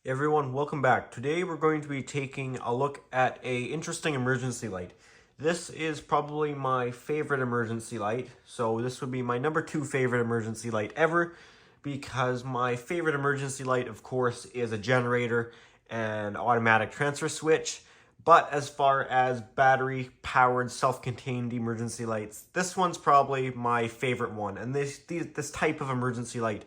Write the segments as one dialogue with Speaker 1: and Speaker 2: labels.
Speaker 1: Everyone, welcome back. Today we're going to be taking a look at a interesting emergency light. This is probably my favorite emergency light. So this would be my number 2 favorite emergency light ever, because my favorite emergency light, of course, is a generator and automatic transfer switch. But as far as battery powered self-contained emergency lights, this one's probably my favorite one. And this type of emergency light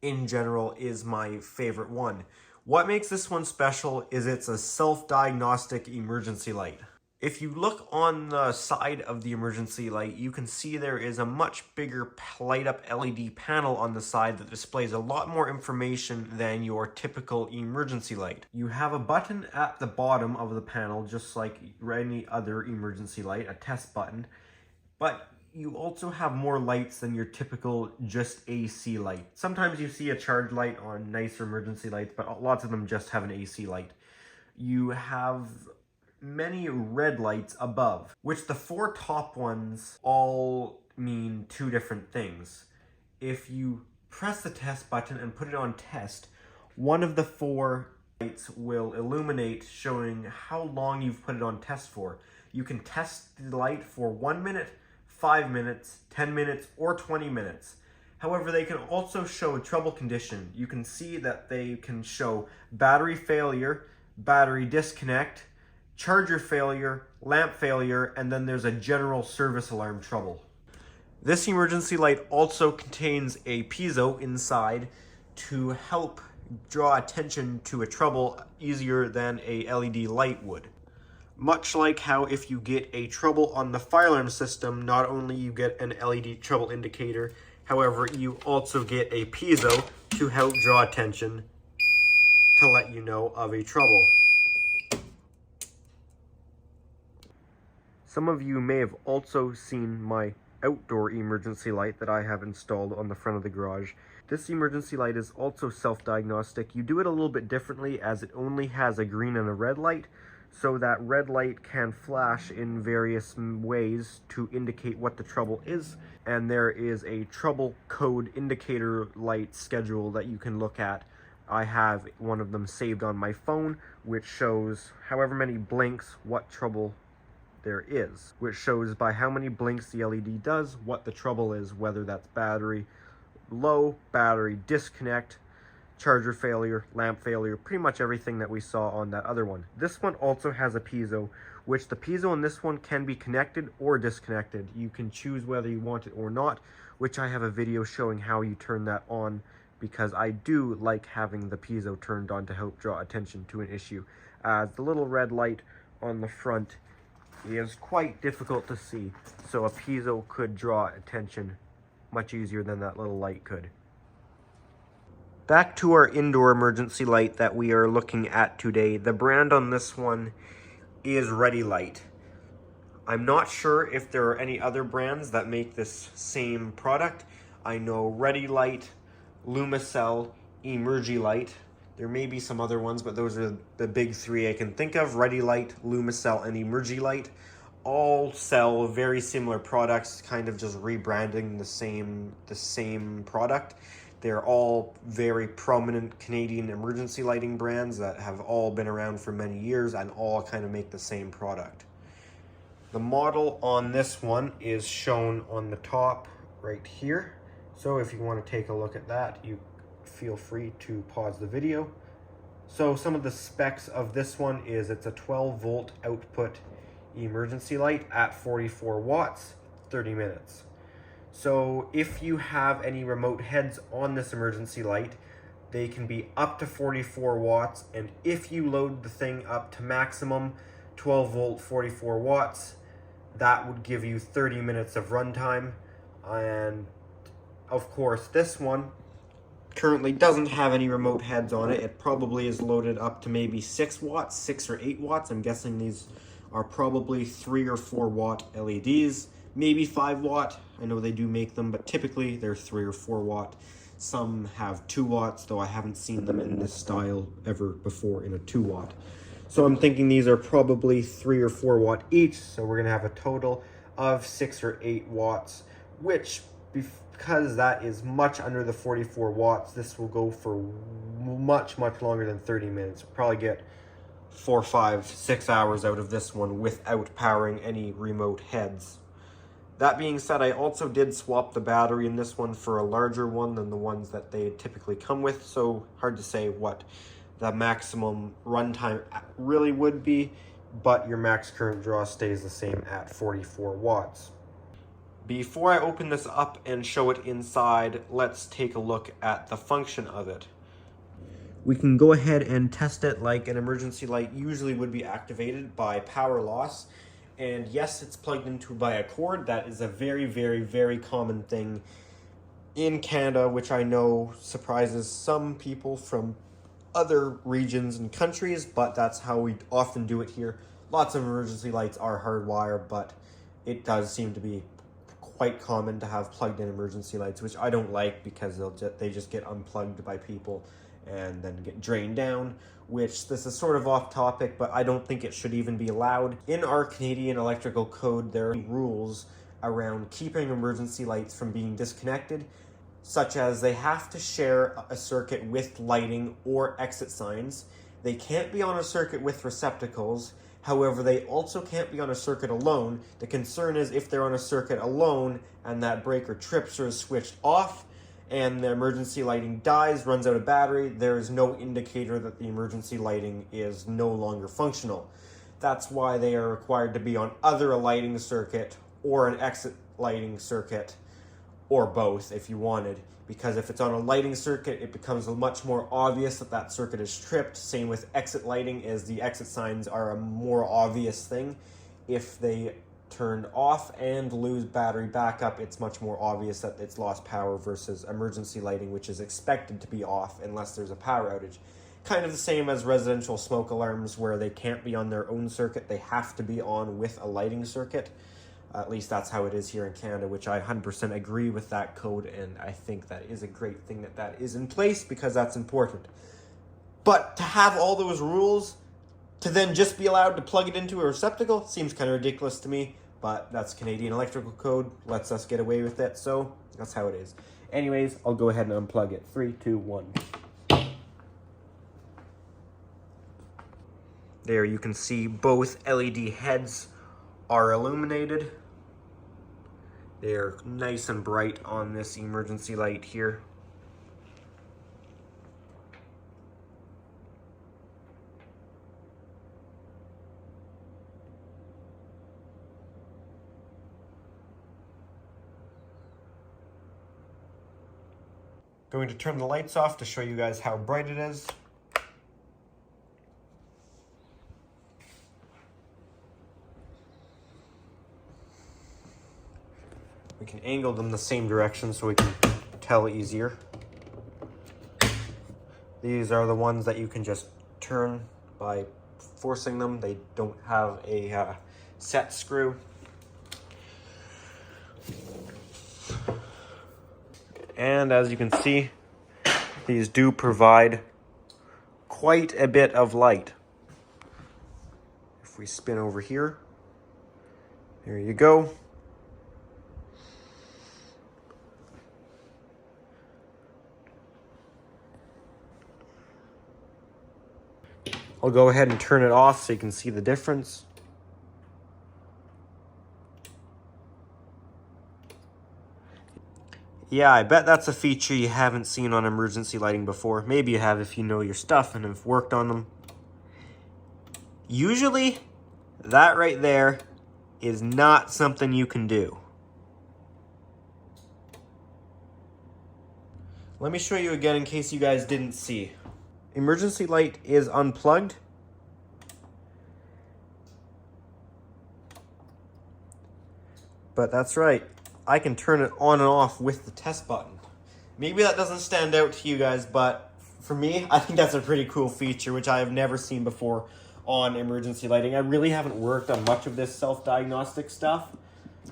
Speaker 1: in general is my favorite one. What makes this one special is it's a self-diagnostic emergency light. If you look on the side of the emergency light, you can see there is a much bigger light-up LED panel on the side that displays a lot more information than your typical emergency light. You have a button at the bottom of the panel, just like any other emergency light, a test button, but you also have more lights than your typical just AC light. Sometimes you see a charge light on nicer emergency lights, but lots of them just have an AC light. You have many red lights above, which the 4 top ones all mean 2 different things. If you press the test button and put it on test, one of the 4 lights will illuminate, showing how long you've put it on test for. You can test the light for 1 minute, 5 minutes, 10 minutes, or 20 minutes. However, they can also show a trouble condition. You can see that they can show battery failure, battery disconnect, charger failure, lamp failure, and then there's a general service alarm trouble. This emergency light also contains a piezo inside to help draw attention to a trouble easier than a LED light would. Much like how if you get a trouble on the fire alarm system, not only you get an LED trouble indicator, however, you also get a piezo to help draw attention to let you know of a trouble. Some of you may have also seen my outdoor emergency light that I have installed on the front of the garage. This emergency light is also self-diagnostic. You do it a little bit differently, as it only has a green and a red light, so that red light can flash in various ways to indicate what the trouble is. And there is a trouble code indicator light schedule that you can look at. I have one of them saved on my phone, which shows however many blinks what trouble there is, which shows by how many blinks the LED does what the trouble is, whether that's battery low, battery disconnect, charger failure, lamp failure, pretty much everything that we saw on that other one. This one also has a piezo, which the piezo in this one can be connected or disconnected. You can choose whether you want it or not, which I have a video showing how you turn that on, because I do like having the piezo turned on to help draw attention to an issue, as the little red light on the front is quite difficult to see, so a piezo could draw attention much easier than that little light could. Back to our indoor emergency light that we are looking at today. The brand on this one is Ready-Lite. I'm not sure if there are any other brands that make this same product. I know Ready-Lite, Lumicell, Emergi-Lite. There may be some other ones, but those are the big 3 I can think of. Ready-Lite, Lumicell, and Emergi-Lite all sell very similar products, kind of just rebranding the same product. They're all very prominent Canadian emergency lighting brands that have all been around for many years and all kind of make the same product. The model on this one is shown on the top right here. So if you want to take a look at that, you feel free to pause the video. So some of the specs of this one is it's a 12-volt output emergency light at 44 watts, 30 minutes. So if you have any remote heads on this emergency light, they can be up to 44 watts. And if you load the thing up to maximum 12 volt, 44 watts, that would give you 30 minutes of runtime. And of course, this one currently doesn't have any remote heads on it. It probably is loaded up to maybe 6 watts, 6 or 8 watts. I'm guessing these are probably 3 or 4 watt LEDs. Maybe 5 watt, I know they do make them, but typically they're 3 or 4 watt. Some have 2 watts, though I haven't seen them in this style ever before in a 2 watt. So I'm thinking these are probably 3 or 4 watt each, so we're gonna have a total of 6 or 8 watts, which because that is much under the 44 watts, this will go for much longer than 30 minutes. We'll probably get 4, 5, 6 hours out of this one without powering any remote heads. That being said, I also did swap the battery in this one for a larger one than the ones that they typically come with, so hard to say what the maximum runtime really would be, but your max current draw stays the same at 44 watts. Before I open this up and show it inside, let's take a look at the function of it. We can go ahead and test it like an emergency light usually would be activated by power loss. And yes, it's plugged into by a cord. That is a very common thing in Canada, which I know surprises some people from other regions and countries, but that's how we often do it here. Lots of emergency lights are hardwired, but it does seem to be quite common to have plugged-in emergency lights, which I don't like because they just get unplugged by people and then get drained down, which this is sort of off topic, but I don't think it should even be allowed. In our Canadian electrical code, there are rules around keeping emergency lights from being disconnected, such as they have to share a circuit with lighting or exit signs. They can't be on a circuit with receptacles. However, they also can't be on a circuit alone. The concern is if they're on a circuit alone and that breaker trips or is switched off and the emergency lighting dies, runs out of battery, there is no indicator that the emergency lighting is no longer functional. That's why they are required to be on either a lighting circuit or an exit lighting circuit, or both if you wanted, because if it's on a lighting circuit, it becomes much more obvious that that circuit is tripped. Same with exit lighting, as the exit signs are a more obvious thing. If they turn off and lose battery backup, it's much more obvious that it's lost power versus emergency lighting, which is expected to be off unless there's a power outage. Kind of the same as residential smoke alarms, where they can't be on their own circuit, they have to be on with a lighting circuit. At least that's how it is here in Canada, which I 100% agree with that code, and I think that is a great thing that that is in place because that's important. But to have all those rules, to then just be allowed to plug it into a receptacle, seems kind of ridiculous to me, but that's Canadian electrical code, lets us get away with it, so that's how it is. Anyways, I'll go ahead and unplug it. 3, 2, 1. There you can see both LED heads are illuminated. They're nice and bright on this emergency light here. Going to turn the lights off to show you guys how bright it is. We can angle them the same direction so we can tell easier. These are the ones that you can just turn by forcing them. They don't have a set screw. And as you can see, these do provide quite a bit of light. If we spin over here, there you go. I'll go ahead and turn it off so you can see the difference. Yeah, I bet that's a feature you haven't seen on emergency lighting before. Maybe you have if you know your stuff and have worked on them. Usually, that right there is not something you can do. Let me show you again in case you guys didn't see. Emergency light is unplugged. But that's right, I can turn it on and off with the test button. Maybe that doesn't stand out to you guys, but for me, I think that's a pretty cool feature, which I have never seen before on emergency lighting. I really haven't worked on much of this self-diagnostic stuff,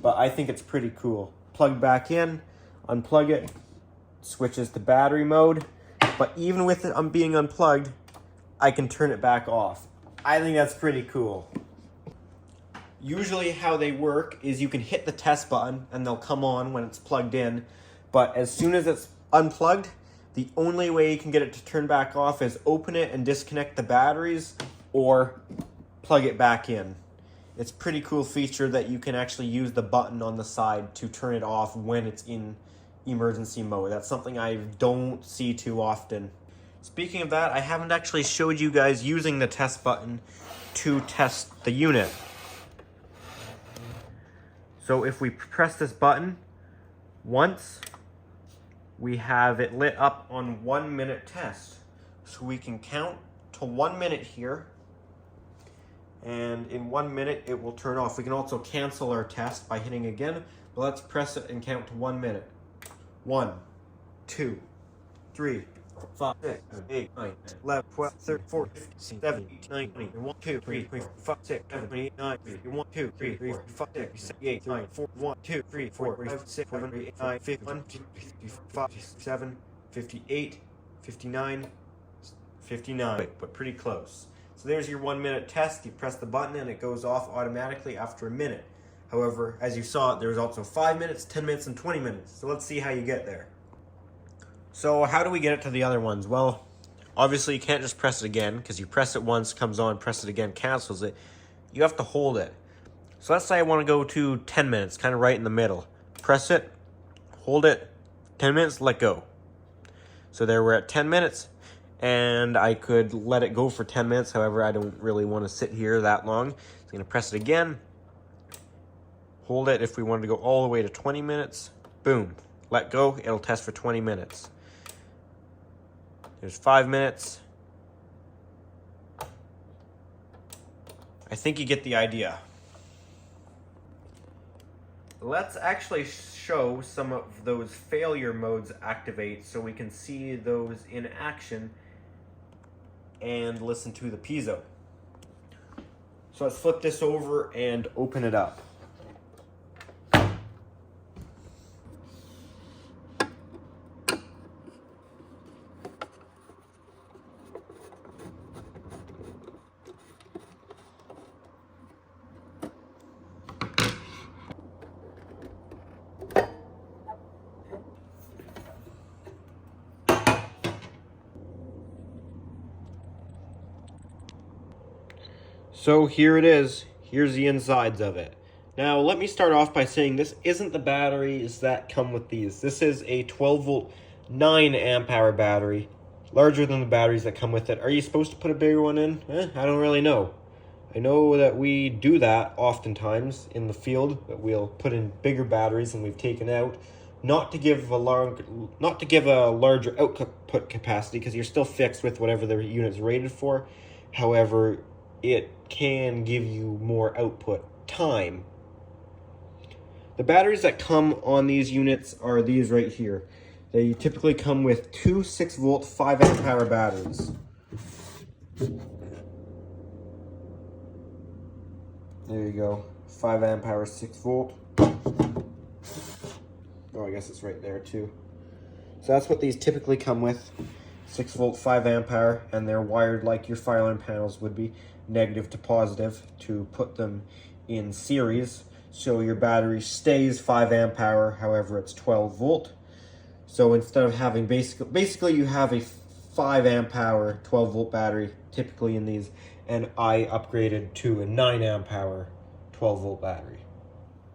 Speaker 1: but I think it's pretty cool. Plug back in, unplug it, switches to battery mode, but even with it being unplugged, I can turn it back off. I think that's pretty cool. Usually how they work is you can hit the test button and they'll come on when it's plugged in, But as soon as it's unplugged, the only way you can get it to turn back off is open it and disconnect the batteries or plug it back in. It's a pretty cool feature that you can actually use the button on the side to turn it off when it's in emergency mode. That's something I don't see too often. Speaking of that, I haven't actually showed you guys using the test button to test the unit. So if we press this button once, we have it lit up on 1 minute test. So we can count to 1 minute here, and in 1 minute it will turn off. We can also cancel our test by hitting again, but let's press it and count to 1 minute. 1, 2, 3, 5, 6, 7, 8, 9, 11, 12, 13, 14, 15, 17, 18, 19, 20, 1, 2, 3, 4, 5, 6, 7, 8, 9, 1, 2, 3, 4, 5, 6, 7, 8, 9, 4, 1, 2, 3, 4, 5, 6, 7, 8, 9, 51, 55, 57, 58, 59, 59, but pretty close. So there's your 1 minute test. You press the button and it goes off automatically after a minute. However, as you saw, there's also 5 minutes, 10 minutes, and 20 minutes. So let's see how you get there. So how do we get it to the other ones? Well, obviously you can't just press it again, because you press it once, comes on, press it again, cancels it. You have to hold it. So let's say I want to go to 10 minutes, kind of right in the middle. Press it, hold it, 10 minutes, let go. So there we're at 10 minutes, and I could let it go for 10 minutes. However, I don't really want to sit here that long. So I'm going to press it again, hold it if we wanted to go all the way to 20 minutes. Boom, let go, it'll test for 20 minutes. There's 5 minutes. I think you get the idea. Let's actually show some of those failure modes activate so we can see those in action and listen to the piezo. So let's flip this over and open it up. So here it is. Here's the insides of it. Now let me start off by saying this isn't the batteries that come with these. This is a 12 volt 9 amp hour battery, larger than the batteries that come with it. Are you supposed to put a bigger one in? I don't really know. I know that we do that oftentimes in the field, that we'll put in bigger batteries than we've taken out, not to give a larger output capacity, because you're still fixed with whatever the unit's rated for. However, it can give you more output time. The batteries that come on these units are these right here. They typically come with two 6 volt 5 amp hour batteries. There you go, 5 amp hour 6 volt. Oh, I guess it's right there too. So that's what these typically come with. 6 volt 5 amp hour, and they're wired like your fire alarm panels would be, negative to positive, to put them in series so your battery stays 5 amp hour. However, it's 12 volt. So instead of having basically you have a 5 amp hour 12 volt battery typically in these, and I upgraded to a 9 amp hour 12 volt battery.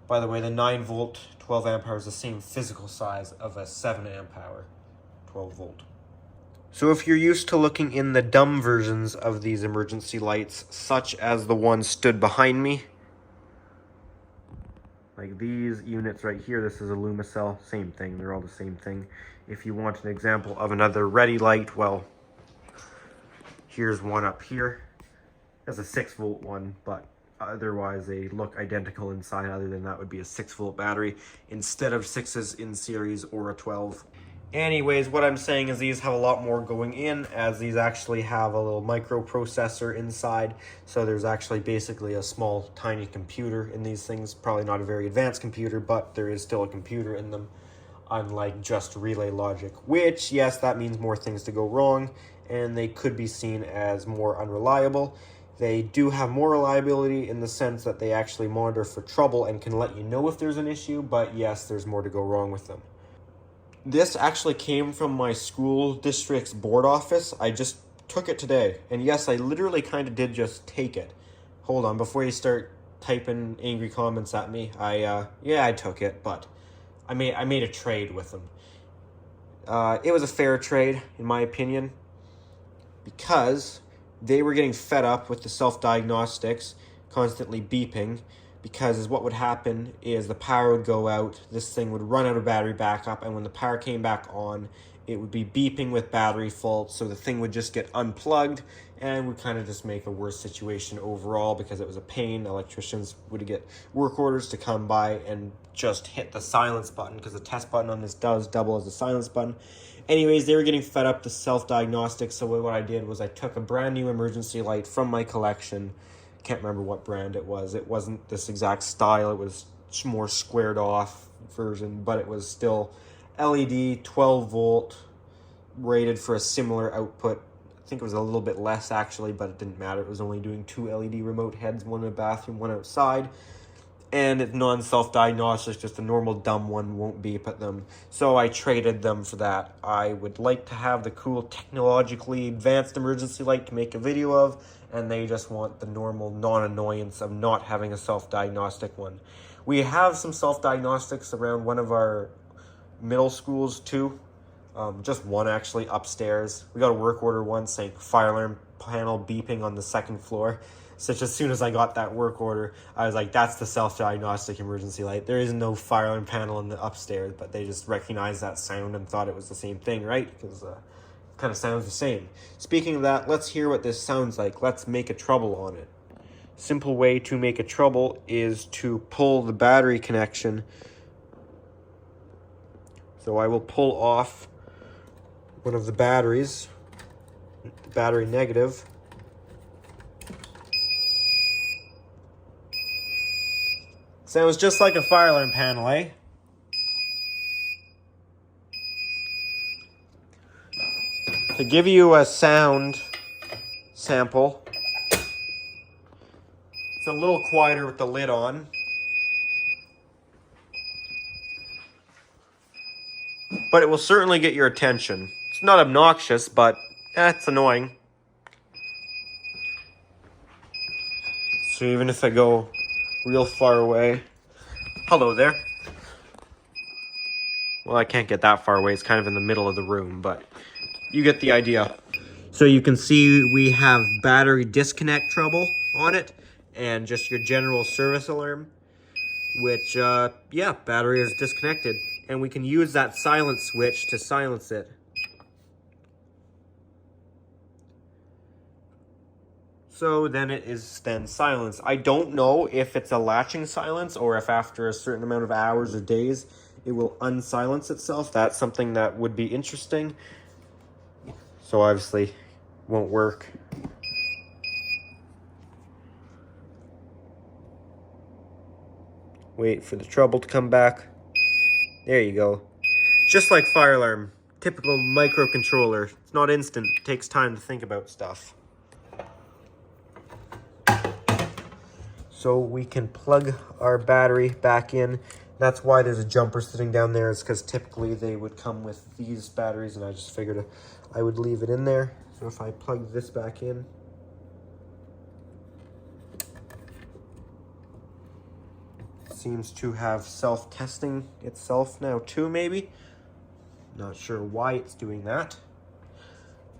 Speaker 1: By the way, the 9 volt 12 amp hour is the same physical size of a 7 amp hour 12 volt. So if you're used to looking in the dumb versions of these emergency lights, such as the one stood behind me, like these units right here, this is a Lumicell, same thing, they're all the same thing. If you want an example of another ready-lite, well, here's one up here. That's a 6 volt one, but otherwise they look identical inside. Other than that would be a 6 volt battery instead of 6s in series or a 12. Anyways, what I'm saying is these have a lot more going in, as these actually have a little microprocessor inside. So there's actually basically a small tiny computer in these things. Probably not a very advanced computer, but there is still a computer in them, unlike just relay logic, which, yes, that means more things to go wrong, and they could be seen as more unreliable. They do have more reliability in the sense that they actually monitor for trouble and can let you know if there's an issue, but yes, there's more to go wrong with them. This actually came from my school district's board office. I just took it today. And yes, I literally kind of did just take it. Hold on, before you start typing angry comments at me, yeah, I took it, but I made a trade with them. It was a fair trade, in my opinion, because they were getting fed up with the self-diagnostics constantly beeping, because what would happen is the power would go out, this thing would run out of battery backup, and when the power came back on, it would be beeping with battery faults, so the thing would just get unplugged and would kind of just make a worse situation overall because it was a pain. Electricians would get work orders to come by and just hit the silence button, because the test button on this does double as a silence button. Anyways, they were getting fed up to self-diagnostics, so what I did was I took a brand new emergency light from my collection. Can't remember what brand it was. It wasn't this exact style. It was more squared off version, but it was still LED, 12 volt, rated for a similar output. I think it was a little bit less actually, but it didn't matter. It was only doing 2 LED remote heads, one in the bathroom, one outside. And it's non-self-diagnostic, just a normal dumb one, won't beep at them. So I traded them for that. I would like to have the cool technologically advanced emergency light to make a video of, and they just want the normal non-annoyance of not having a self-diagnostic one. We have some self-diagnostics around one of our middle schools too. Just one actually upstairs. We got a work order once saying fire alarm panel beeping on the second floor. So as soon as I got that work order, I was like, that's the self-diagnostic emergency light. There is no fire alarm panel in the upstairs, but they just recognized that sound and thought it was the same thing, right? Because it kind of sounds the same. Speaking of that, let's hear what this sounds like. Let's make a trouble on it. Simple way to make a trouble is to pull the battery connection. So I will pull off one of the batteries, the battery negative. Sounds just like a fire alarm panel, eh? To give you a sound sample, it's a little quieter with the lid on. But it will certainly get your attention. It's not obnoxious, but it's annoying. So even if I go real far away. Hello there. Well, I can't get that far away. It's kind of in the middle of the room, but you get the idea. So you can see we have battery disconnect trouble on it and just your general service alarm, which, yeah, battery is disconnected. And we can use that silence switch to silence it. So then it is then silenced. I don't know if it's a latching silence or if after a certain amount of hours or days it will unsilence itself. That's something that would be interesting. So obviously won't work. Wait for the trouble to come back. There you go. Just like fire alarm. Typical microcontroller. It's not instant. It takes time to think about stuff. So we can plug our battery back in. That's why there's a jumper sitting down there. It's because typically they would come with these batteries, and I just figured I would leave it in there. So if I plug this back in, it seems to have self-testing itself now too, maybe. Not sure why it's doing that.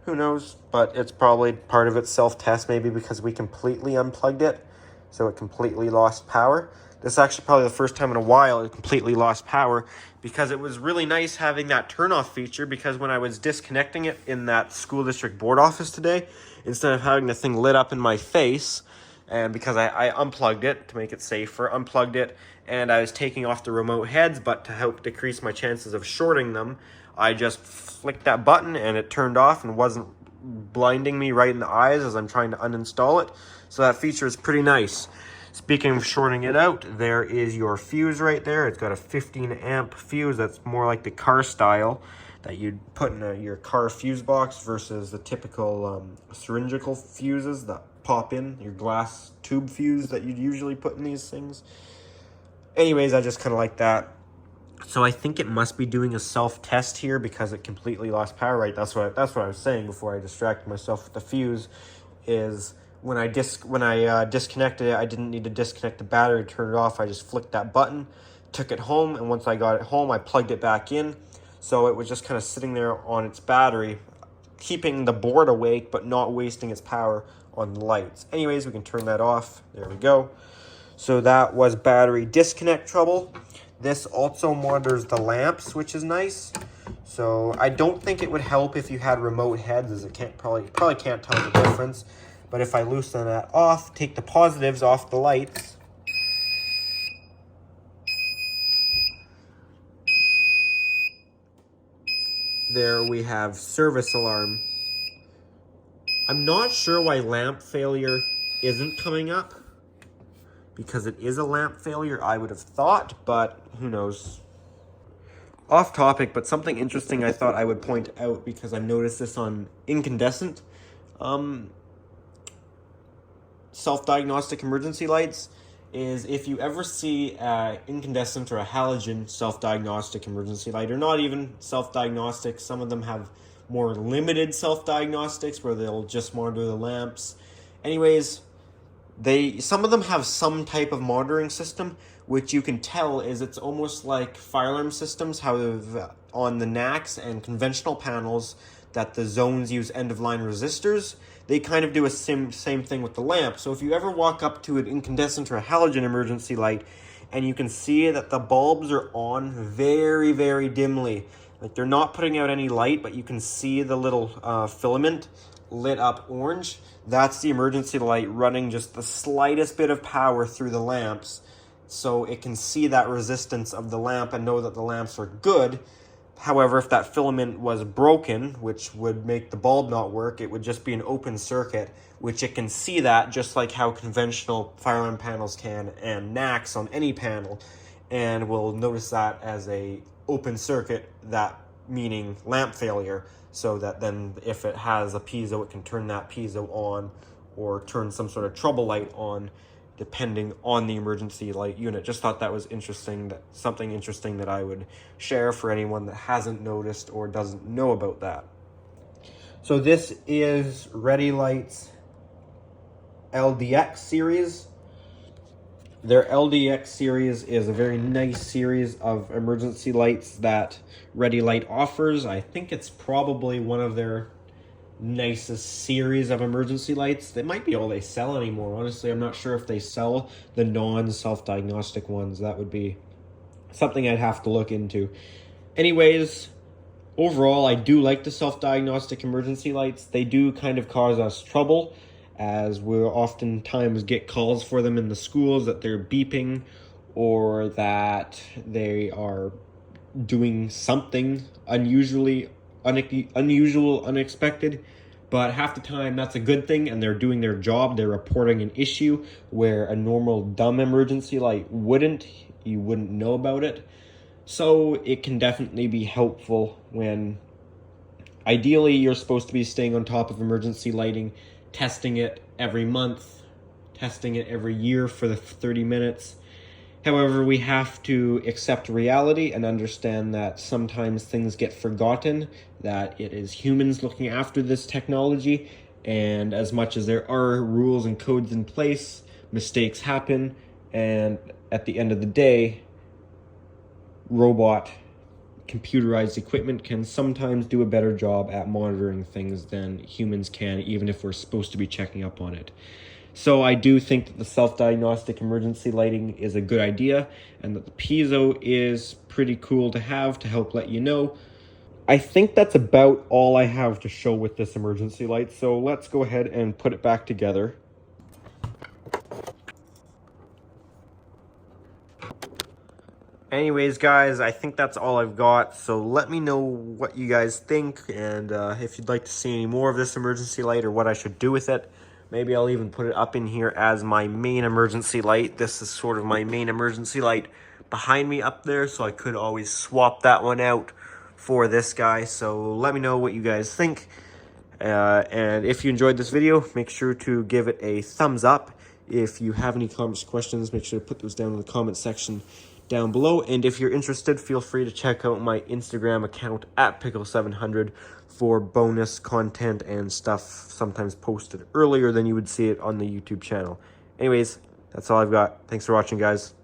Speaker 1: Who knows? But it's probably part of its self-test, maybe because we completely unplugged it. So it completely lost power. This is actually probably the first time in a while it completely lost power, because it was really nice having that turn-off feature, because when I was disconnecting it in that school district board office today, instead of having the thing lit up in my face, and because I unplugged it to make it safer, unplugged it, and I was taking off the remote heads, but to help decrease my chances of shorting them, I just flicked that button and it turned off and wasn't blinding me right in the eyes as I'm trying to uninstall it. So that feature is pretty nice. Speaking of shorting it out, there is your fuse right there. It's got a 15 amp fuse that's more like the car style that you'd put in your car fuse box versus the typical cylindrical fuses that pop in, your glass tube fuse that you'd usually put in these things. Anyways, I just kind of like that. So I think it must be doing a self-test here because it completely lost power. Right, that's what I was saying before I distracted myself with the fuse. Is when I disconnected it, I didn't need to disconnect the battery, turn it off. I just flicked that button, took it home, and once I got it home, I plugged it back in. So it was just kind of sitting there on its battery, keeping the board awake but not wasting its power on the lights. Anyways, we can turn that off. There we go. So that was battery disconnect trouble. This also monitors the lamps, which is nice. So I don't think it would help if you had remote heads, as it probably can't tell the difference. But if I loosen that off, take the positives off the lights, there we have service alarm. I'm not sure why lamp failure isn't coming up, because it is a lamp failure, I would have thought, but who knows. Off topic, but something interesting I thought I would point out, because I've noticed this on incandescent self-diagnostic emergency lights, is if you ever see incandescent or a halogen self-diagnostic emergency light, or not even self-diagnostic, some of them have more limited self-diagnostics where they'll just monitor the lamps. Anyways, some of them have some type of monitoring system, which you can tell is it's almost like fire alarm systems, how on the NACs and conventional panels that the zones use end-of-line resistors. They kind of do a same thing with the lamp. So if you ever walk up to an incandescent or a halogen emergency light and you can see that the bulbs are on very, very dimly, like they're not putting out any light, but you can see the little filament lit up orange, that's the emergency light running just the slightest bit of power through the lamps, so it can see that resistance of the lamp and know that the lamps are good. However, if that filament was broken, which would make the bulb not work, it would just be an open circuit, which it can see that just like how conventional fire alarm panels can, and NACs on any panel, and will notice that as a open circuit, that meaning lamp failure, so that then if it has a piezo, it can turn that piezo on or turn some sort of trouble light on depending on the emergency light unit. Just thought that was interesting, something interesting that I would share for anyone that hasn't noticed or doesn't know about that. So this is ready-lite's LDX series. Their LDX series is a very nice series of emergency lights that ready-lite offers. I think it's probably one of their nicest series of emergency lights. That might be all they sell anymore. Honestly, I'm not sure if they sell the non-self-diagnostic ones. That would be something I'd have to look into. Anyways, overall, I do like the self-diagnostic emergency lights. They do kind of cause us trouble, as we'll oftentimes get calls for them in the schools that they're beeping or that they are doing something unusual, unexpected. But half the time that's a good thing and they're doing their job. They're reporting an issue where a normal dumb emergency light wouldn't. You wouldn't know about it. So it can definitely be helpful when ideally you're supposed to be staying on top of emergency lighting, testing it every month, testing it every year for the 30 minutes. However, we have to accept reality and understand that sometimes things get forgotten, that it is humans looking after this technology, and as much as there are rules and codes in place, mistakes happen, and at the end of the day, robot computerized equipment can sometimes do a better job at monitoring things than humans can, even if we're supposed to be checking up on it. So I do think that the self-diagnostic emergency lighting is a good idea, and that the piezo is pretty cool to have to help let you know. I think that's about all I have to show with this emergency light, so let's go ahead and put it back together. Anyways, guys, I think that's all I've got, so let me know what you guys think, and if you'd like to see any more of this emergency light or what I should do with it. Maybe I'll even put it up in here as my main emergency light. This is sort of my main emergency light behind me up there, so I could always swap that one out for this guy. So let me know what you guys think. And if you enjoyed this video, make sure to give it a thumbs up. If you have any comments or questions, make sure to put those down in the comment section down below. And if you're interested, feel free to check out my Instagram account at Pickle700 for bonus content and stuff sometimes posted earlier than you would see it on the YouTube channel. Anyways, that's all I've got. Thanks for watching, guys.